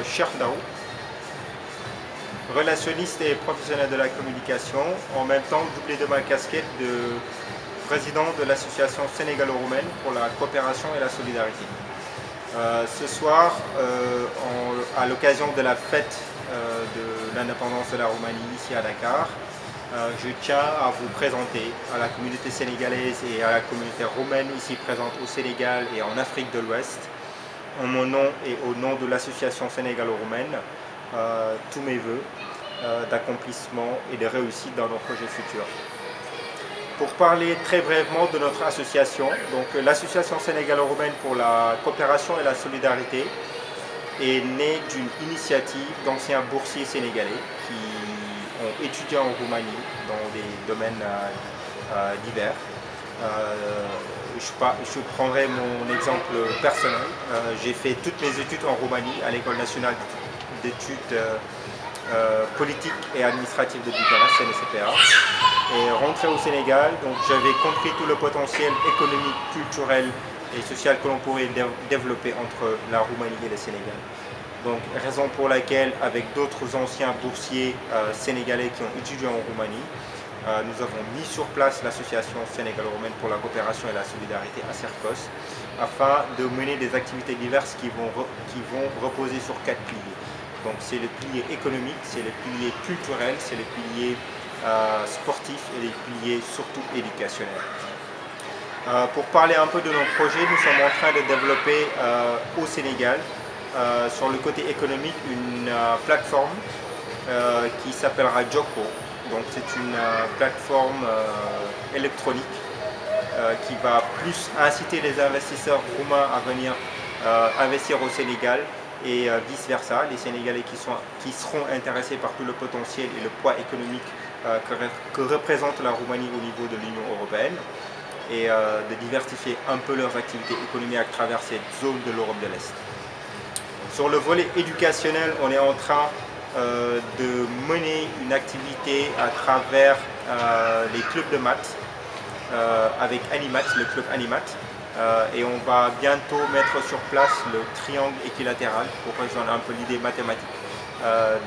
Cheikh Ndao, relationniste et professionnel de la communication, en même temps doublé de ma casquette de président de l'association sénégalo-roumaine pour la coopération et la solidarité. Ce soir, à l'occasion de la fête de l'indépendance de la Roumanie ici à Dakar, je tiens à vous présenter à la communauté sénégalaise et à la communauté roumaine ici présente au Sénégal et en Afrique de l'Ouest, en mon nom et au nom de l'association sénégalo-roumaine, tous mes voeux d'accomplissement et de réussite dans nos projets futurs. Pour parler très brièvement de notre association, donc l'association sénégalo-roumaine pour la coopération et la solidarité est née d'une initiative d'anciens boursiers sénégalais qui ont étudié en Roumanie dans des domaines divers. Je prendrai mon exemple personnel. J'ai fait toutes mes études en Roumanie à l'École nationale d'études politiques et administratives de Bucarest, CNCPA. Et rentré au Sénégal, donc j'avais compris tout le potentiel économique, culturel et social que l'on pourrait développer entre la Roumanie et le Sénégal. Donc raison pour laquelle, avec d'autres anciens boursiers sénégalais qui ont étudié en Roumanie, nous avons mis sur place l'association sénégalo-roumaine pour la coopération et la solidarité à Sercos, afin de mener des activités diverses qui vont reposer sur 4 piliers. Donc c'est le pilier économique, c'est le pilier culturel, c'est le pilier sportif et les piliers surtout éducationnels. Pour parler un peu de nos projets, nous sommes en train de développer au Sénégal, sur le côté économique, une plateforme qui s'appellera Joko. Donc c'est une plateforme électronique qui va plus inciter les investisseurs roumains à venir investir au Sénégal et vice versa, les Sénégalais qui seront intéressés par tout le potentiel et le poids économique que représente la Roumanie au niveau de l'Union européenne et de diversifier un peu leurs activités économiques à travers cette zone de l'Europe de l'Est. Sur le volet éducationnel, on est en train de mener une activité à travers les clubs de maths avec Animat, le club Animat. Et on va bientôt mettre sur place le triangle équilatéral pour rejoindre un peu l'idée mathématique.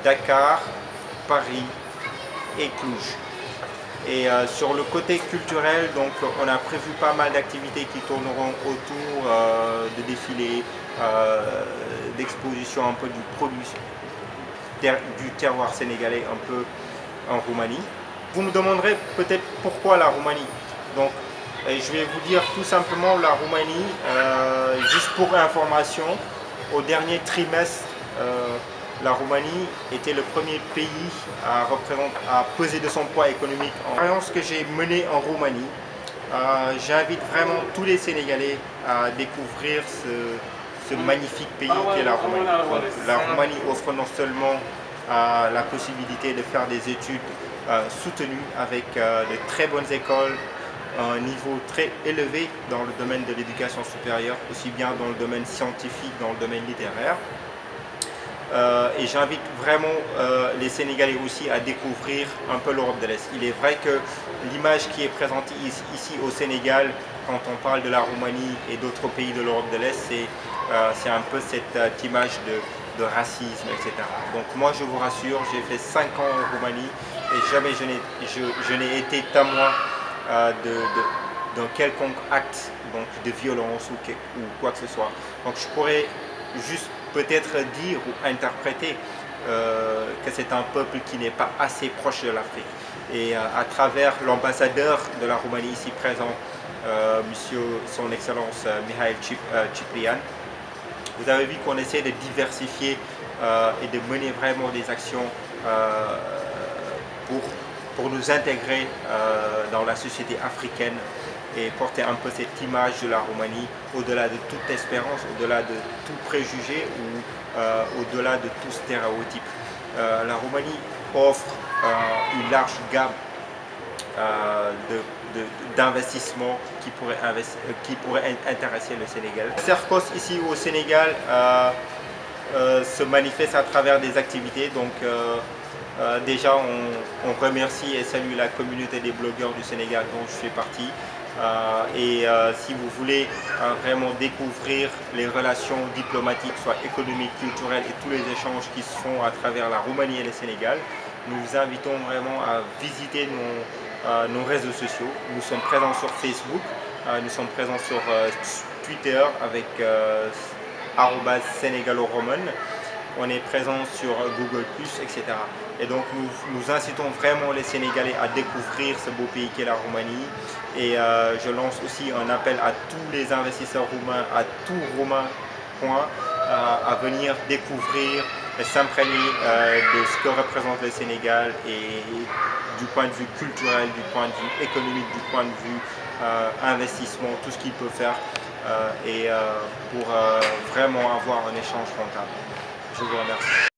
Dakar, Paris et Cluj. Et sur le côté culturel, donc, on a prévu pas mal d'activités qui tourneront autour de défilés, d'expositions un peu du produit du terroir sénégalais un peu en Roumanie. Vous me demanderez peut-être pourquoi la Roumanie. Donc, je vais vous dire tout simplement la Roumanie, juste pour information, au dernier trimestre, la Roumanie était le premier pays à peser de son poids économique. L'expérience que j'ai menée en Roumanie, j'invite vraiment tous les Sénégalais à découvrir ce magnifique pays qu'est la Roumanie. Donc, la Roumanie offre non seulement la possibilité de faire des études soutenues avec de très bonnes écoles, un niveau très élevé dans le domaine de l'éducation supérieure, aussi bien dans le domaine scientifique, dans le domaine littéraire. Et j'invite vraiment les Sénégalais aussi à découvrir un peu l'Europe de l'Est. Il est vrai que l'image qui est présentée ici au Sénégal, quand on parle de la Roumanie et d'autres pays de l'Europe de l'Est, c'est un peu cette image de racisme, etc. Donc moi je vous rassure, j'ai fait 5 ans en Roumanie et jamais je n'ai été témoin d'un quelconque acte donc, de violence ou quoi que ce soit. Donc je pourrais juste peut-être dire ou interpréter que c'est un peuple qui n'est pas assez proche de l'Afrique. Et à travers l'ambassadeur de la Roumanie ici présent, Monsieur Son Excellence Mihail Ciprian, vous avez vu qu'on essaie de diversifier et de mener vraiment des actions pour nous intégrer dans la société africaine et porter un peu cette image de la Roumanie au-delà de toute espérance, au-delà de tout préjugé ou au-delà de tout stéréotype. La Roumanie offre une large gamme d'investissements qui pourraient intéresser le Sénégal. Sercos ici au Sénégal se manifeste à travers des activités. Donc, déjà, on remercie et salue la communauté des blogueurs du Sénégal dont je fais partie. Si vous voulez vraiment découvrir les relations diplomatiques, soit économiques, culturelles et tous les échanges qui se font à travers la Roumanie et le Sénégal, nous vous invitons vraiment à visiter nos réseaux sociaux. Nous sommes présents sur Facebook, nous sommes présents sur Twitter avec @sénégalo-roman. On est présent sur Google+, etc. Et donc nous incitons vraiment les Sénégalais à découvrir ce beau pays qu'est la Roumanie. Et je lance aussi un appel à tous les investisseurs roumains, à tout Roumain à venir découvrir et s'imprégner de ce que représente le Sénégal et du point de vue culturel, du point de vue économique, du point de vue investissement, tout ce qu'il peut faire pour vraiment avoir un échange rentable. Je vous remercie.